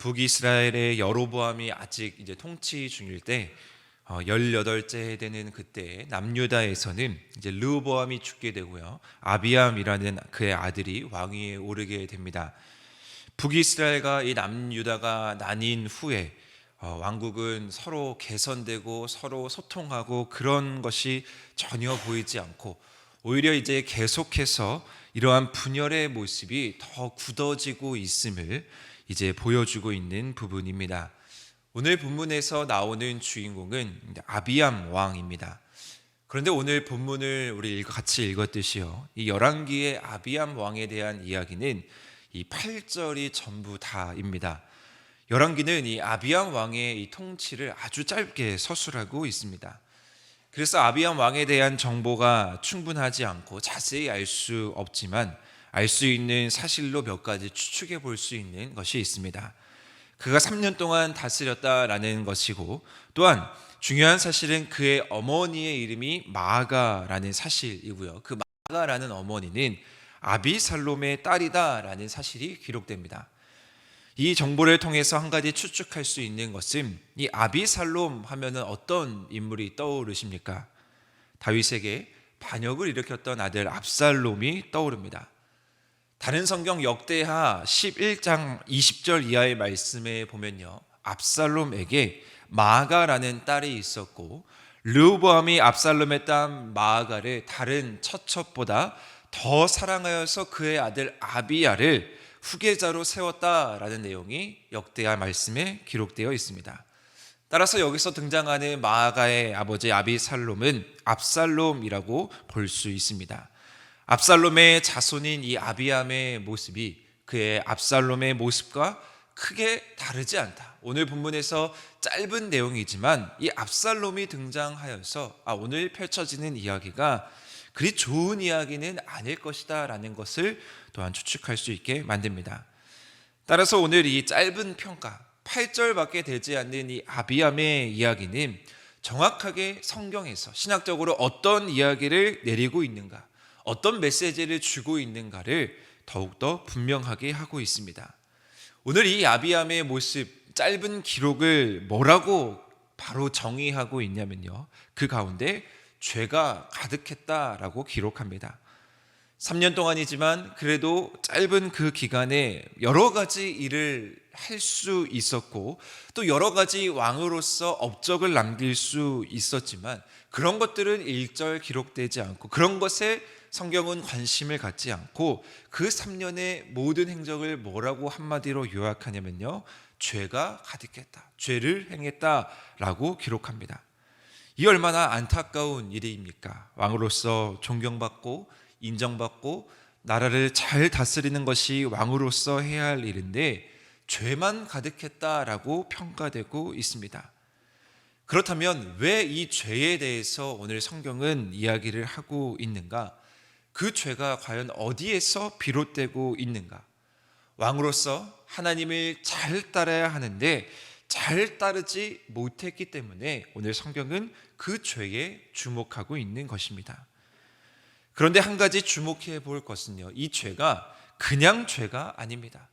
북이스라엘의 여로보암이 아직 이제 통치 중일 때 18째 되는 그때 남유다에서는 이제 르호보암이 죽게 되고요. 아비암이라는 그의 아들이 왕위에 오르게 됩니다. 북이스라엘과 이 남유다가 나뉜 후에 왕국은 서로 개선되고 서로 소통하고 그런 것이 전혀 보이지 않고 오히려 이제 계속해서 이러한 분열의 모습이 더 굳어지고 있음을 이제 보여주고 있는 부분입니다. 오늘 본문에서 나오는 주인공은 아비암 왕입니다. 그런데 오늘 본문을 우리 같이 읽었듯이요, 이 열왕기의 아비암 왕에 대한 이야기는 이 8절이 전부 다입니다. 열왕기는 이 아비암 왕의 이 통치를 아주 짧게 서술하고 있습니다. 그래서 아비암 왕에 대한 정보가 충분하지 않고 자세히 알 수 없지만 알 수 있는 사실로 몇 가지 추측해 볼 수 있는 것이 있습니다. 그가 3년 동안 다스렸다라는 것이고, 또한 중요한 사실은 그의 어머니의 이름이 마아가라는 사실이고요. 그 마아가라는 어머니는 아비살롬의 딸이다라는 사실이 기록됩니다. 이 정보를 통해서 한 가지 추측할 수 있는 것은, 이 아비살롬 하면은 어떤 인물이 떠오르십니까? 다윗에게 반역을 일으켰던 아들 압살롬이 떠오릅니다. 다른 성경 역대하 11장 20절 이하의 말씀에 보면요, 압살롬에게 마아가라는 딸이 있었고, 르호보암이 압살롬의 딸 마아가를 다른 처첩보다 더 사랑하여서 그의 아들 아비야를 후계자로 세웠다라는 내용이 역대하 말씀에 기록되어 있습니다. 따라서 여기서 등장하는 마아가의 아버지 아비살롬은 압살롬이라고 볼 수 있습니다. 압살롬의 자손인 이 아비암의 모습이 그의 압살롬의 모습과 크게 다르지 않다. 오늘 본문에서 짧은 내용이지만 이 압살롬이 등장하여서 오늘 펼쳐지는 이야기가 그리 좋은 이야기는 아닐 것이다 라는 것을 또한 추측할 수 있게 만듭니다. 따라서 오늘 이 짧은 평가 8절밖에 되지 않는 이 아비암의 이야기는 정확하게 성경에서 신학적으로 어떤 이야기를 내리고 있는가, 어떤 메시지를 주고 있는가를 더욱더 분명하게 하고 있습니다. 오늘 이 아비암의 모습, 짧은 기록을 뭐라고 바로 정의하고 있냐면요, 그 가운데 죄가 가득했다라고 기록합니다. 3년 동안이지만 그래도 짧은 그 기간에 여러 가지 일을 할 수 있었고, 또 여러 가지 왕으로서 업적을 남길 수 있었지만 그런 것들은 일절 기록되지 않고, 그런 것에 성경은 관심을 갖지 않고 그 3년의 모든 행적을 뭐라고 한마디로 요약하냐면요, 죄가 가득했다, 죄를 행했다라고 기록합니다. 이 얼마나 안타까운 일입니까? 왕으로서 존경받고 인정받고 나라를 잘 다스리는 것이 왕으로서 해야 할 일인데 죄만 가득했다라고 평가되고 있습니다. 그렇다면 왜 이 죄에 대해서 오늘 성경은 이야기를 하고 있는가? 그 죄가 과연 어디에서 비롯되고 있는가? 왕으로서 하나님을 잘 따라야 하는데 잘 따르지 못했기 때문에 오늘 성경은 그 죄에 주목하고 있는 것입니다. 그런데 한 가지 주목해 볼 것은요, 이 죄가 그냥 죄가 아닙니다.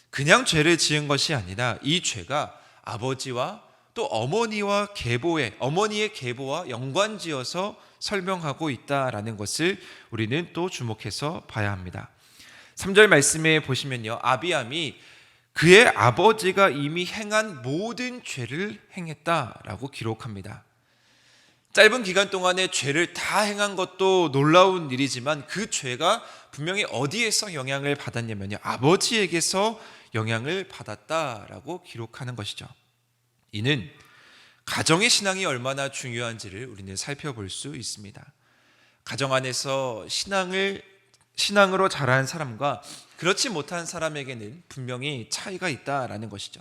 그냥 죄를 지은 것이 아니라 이 죄가 아버지와 또 어머니의 계보와 연관지어서 설명하고 있다라는 것을 우리는 또 주목해서 봐야 합니다. 3절 말씀에 보시면요, 아비암이 그의 아버지가 이미 행한 모든 죄를 행했다라고 기록합니다. 짧은 기간 동안에 죄를 다 행한 것도 놀라운 일이지만 그 죄가 분명히 어디에서 영향을 받았냐면요, 아버지에게서 영향을 받았다라고 기록하는 것이죠. 이는 가정의 신앙이 얼마나 중요한지를 우리는 살펴볼 수 있습니다. 가정 안에서 신앙으로 자란 사람과 그렇지 못한 사람에게는 분명히 차이가 있다라는 것이죠.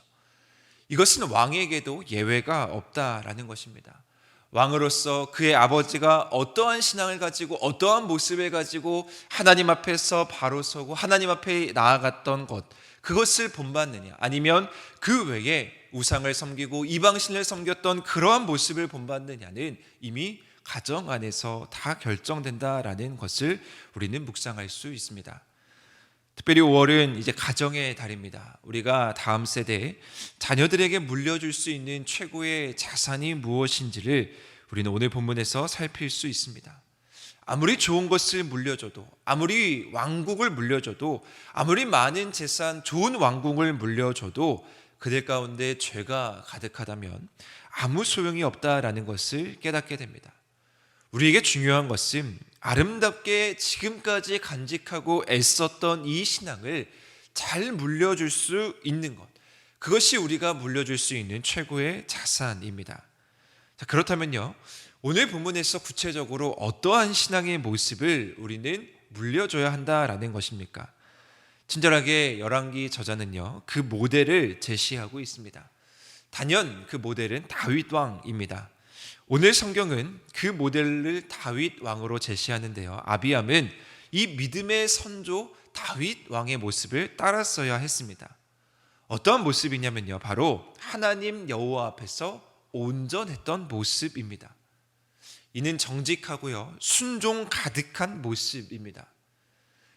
이것은 왕에게도 예외가 없다라는 것입니다. 왕으로서 그의 아버지가 어떠한 신앙을 가지고 어떠한 모습을 가지고 하나님 앞에서 바로 서고 하나님 앞에 나아갔던 것, 그것을 본받느냐, 아니면 그 외에 우상을 섬기고 이방신을 섬겼던 그러한 모습을 본받느냐는 이미 가정 안에서 다 결정된다라는 것을 우리는 묵상할 수 있습니다. 특별히 5월은 이제 가정의 달입니다. 우리가 다음 세대에 자녀들에게 물려줄 수 있는 최고의 자산이 무엇인지를 우리는 오늘 본문에서 살필 수 있습니다. 아무리 좋은 것을 물려줘도, 아무리 왕국을 물려줘도, 아무리 많은 재산, 좋은 왕궁을 물려줘도 그들 가운데 죄가 가득하다면 아무 소용이 없다라는 것을 깨닫게 됩니다. 우리에게 중요한 것은 아름답게 지금까지 간직하고 애썼던 이 신앙을 잘 물려줄 수 있는 것, 그것이 우리가 물려줄 수 있는 최고의 자산입니다. 자, 그렇다면요, 오늘 본문에서 구체적으로 어떠한 신앙의 모습을 우리는 물려줘야 한다라는 것입니까? 친절하게 열왕기 저자는요, 그 모델을 제시하고 있습니다. 단연 그 모델은 다윗 왕입니다. 오늘 성경은 그 모델을 다윗 왕으로 제시하는데요, 아비암은 이 믿음의 선조 다윗 왕의 모습을 따랐어야 했습니다. 어떠한 모습이냐면요, 바로 하나님 여호와 앞에서 온전했던 모습입니다. 이는 정직하고요, 순종 가득한 모습입니다.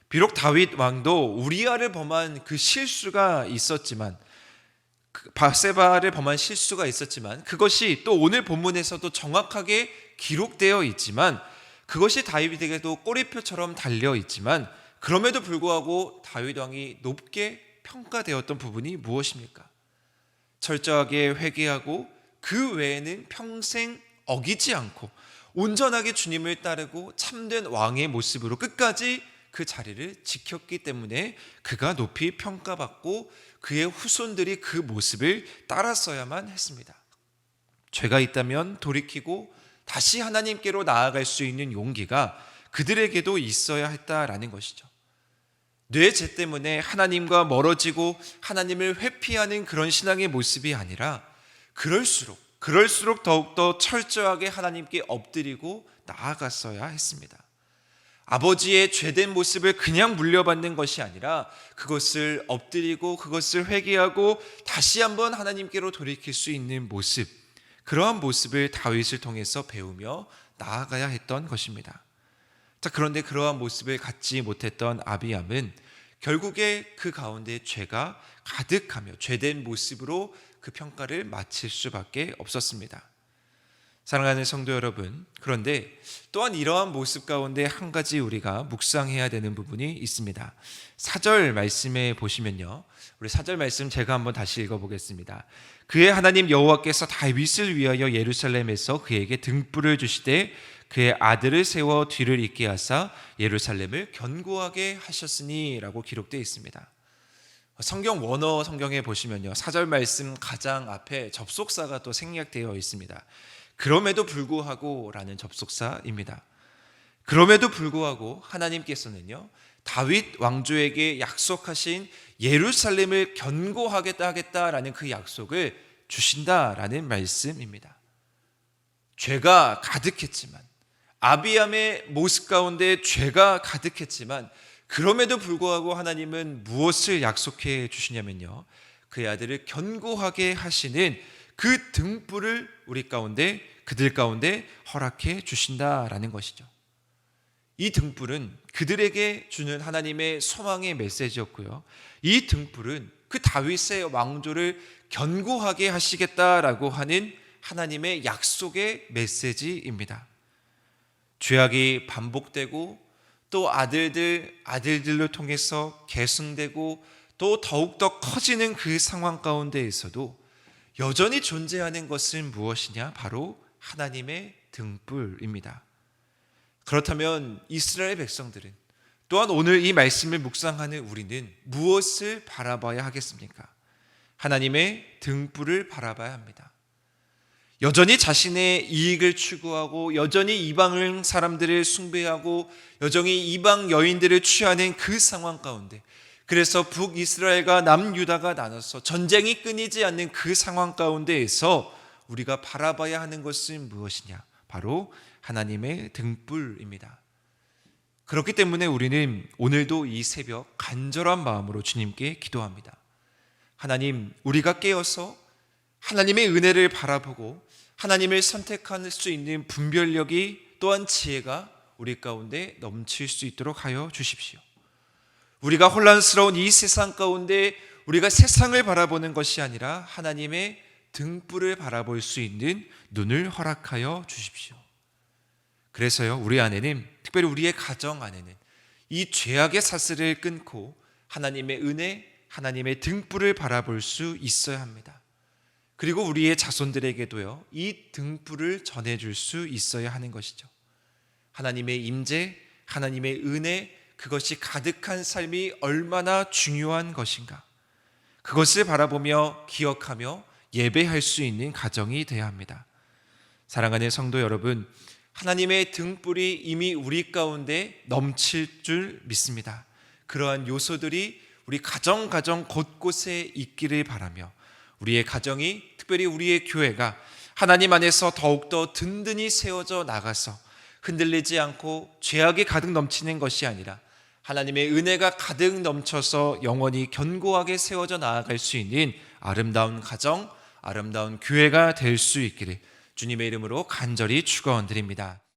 비록 다윗 왕도 우리아를 범한 그 실수가 있었지만, 바세바를 범한 실수가 있었지만, 그것이 또 오늘 본문에서도 정확하게 기록되어 있지만, 그것이 다윗에게도 꼬리표처럼 달려 있지만, 그럼에도 불구하고 다윗 왕이 높게 평가되었던 부분이 무엇입니까? 철저하게 회개하고 그 외에는 평생 어기지 않고 온전하게 주님을 따르고 참된 왕의 모습으로 끝까지 그 자리를 지켰기 때문에 그가 높이 평가받고 그의 후손들이 그 모습을 따랐어야만 했습니다. 죄가 있다면 돌이키고 다시 하나님께로 나아갈 수 있는 용기가 그들에게도 있어야 했다라는 것이죠. 뇌죄 때문에 하나님과 멀어지고 하나님을 회피하는 그런 신앙의 모습이 아니라 그럴수록 더욱더 철저하게 하나님께 엎드리고 나아갔어야 했습니다. 아버지의 죄된 모습을 그냥 물려받는 것이 아니라 그것을 엎드리고 그것을 회개하고 다시 한번 하나님께로 돌이킬 수 있는 모습, 그러한 모습을 다윗을 통해서 배우며 나아가야 했던 것입니다. 자, 그런데 그러한 모습을 갖지 못했던 아비암은 결국에 그 가운데 죄가 가득하며 죄된 모습으로 그 평가를 마칠 수밖에 없었습니다. 사랑하는 성도 여러분, 그런데 또한 이러한 모습 가운데 한 가지 우리가 묵상해야 되는 부분이 있습니다. 4절 말씀에 보시면요, 우리 4절 말씀 제가 한번 다시 읽어보겠습니다. 그의 하나님 여호와께서 다윗을 위하여 예루살렘에서 그에게 등불을 주시되 그의 아들을 세워 뒤를 잇게 하사 예루살렘을 견고하게 하셨으니 라고 기록되어 있습니다. 성경 원어 성경에 보시면요, 4절 말씀 가장 앞에 접속사가 또 생략되어 있습니다. 그럼에도 불구하고 라는 접속사입니다. 그럼에도 불구하고 하나님께서는요, 다윗 왕조에게 약속하신 예루살렘을 견고하게 하겠다라는 그 약속을 주신다라는 말씀입니다. 죄가 가득했지만, 아비암의 모습 가운데 죄가 가득했지만, 그럼에도 불구하고 하나님은 무엇을 약속해 주시냐면요, 그의 아들을 견고하게 하시는 그 등불을 그들 가운데 허락해 주신다라는 것이죠. 이 등불은 그들에게 주는 하나님의 소망의 메시지였고요, 이 등불은 그 다윗의 왕조를 견고하게 하시겠다라고 하는 하나님의 약속의 메시지입니다. 죄악이 반복되고 또 아들들로 통해서 계승되고 또 더욱더 커지는 그 상황 가운데에서도 여전히 존재하는 것은 무엇이냐? 바로 하나님의 등불입니다. 그렇다면 이스라엘 백성들은, 또한 오늘 이 말씀을 묵상하는 우리는 무엇을 바라봐야 하겠습니까? 하나님의 등불을 바라봐야 합니다. 여전히 자신의 이익을 추구하고 여전히 이방 사람들을 숭배하고 여전히 이방 여인들을 취하는 그 상황 가운데, 그래서 북이스라엘과 남유다가 나눠서 전쟁이 끊이지 않는 그 상황 가운데에서 우리가 바라봐야 하는 것은 무엇이냐? 바로 하나님의 등불입니다. 그렇기 때문에 우리는 오늘도 이 새벽 간절한 마음으로 주님께 기도합니다. 하나님, 우리가 깨어서 하나님의 은혜를 바라보고 하나님을 선택할 수 있는 분별력이, 또한 지혜가 우리 가운데 넘칠 수 있도록 하여 주십시오. 우리가 혼란스러운 이 세상 가운데 우리가 세상을 바라보는 것이 아니라 하나님의 등불을 바라볼 수 있는 눈을 허락하여 주십시오. 그래서요, 우리 안에는, 특별히 우리의 가정 안에는 이 죄악의 사슬을 끊고 하나님의 은혜, 하나님의 등불을 바라볼 수 있어야 합니다. 그리고 우리의 자손들에게도요, 이 등불을 전해줄 수 있어야 하는 것이죠. 하나님의 임재, 하나님의 은혜, 그것이 가득한 삶이 얼마나 중요한 것인가, 그것을 바라보며 기억하며 예배할 수 있는 가정이 되어야 합니다. 사랑하는 성도 여러분, 하나님의 등불이 이미 우리 가운데 넘칠 줄 믿습니다. 그러한 요소들이 우리 가정 곳곳에 있기를 바라며 우리의 가정이, 특별히 우리의 교회가 하나님 안에서 더욱더 든든히 세워져 나가서 흔들리지 않고 죄악이 가득 넘치는 것이 아니라 하나님의 은혜가 가득 넘쳐서 영원히 견고하게 세워져 나아갈 수 있는 아름다운 가정, 아름다운 교회가 될 수 있기를 주님의 이름으로 간절히 축원드립니다.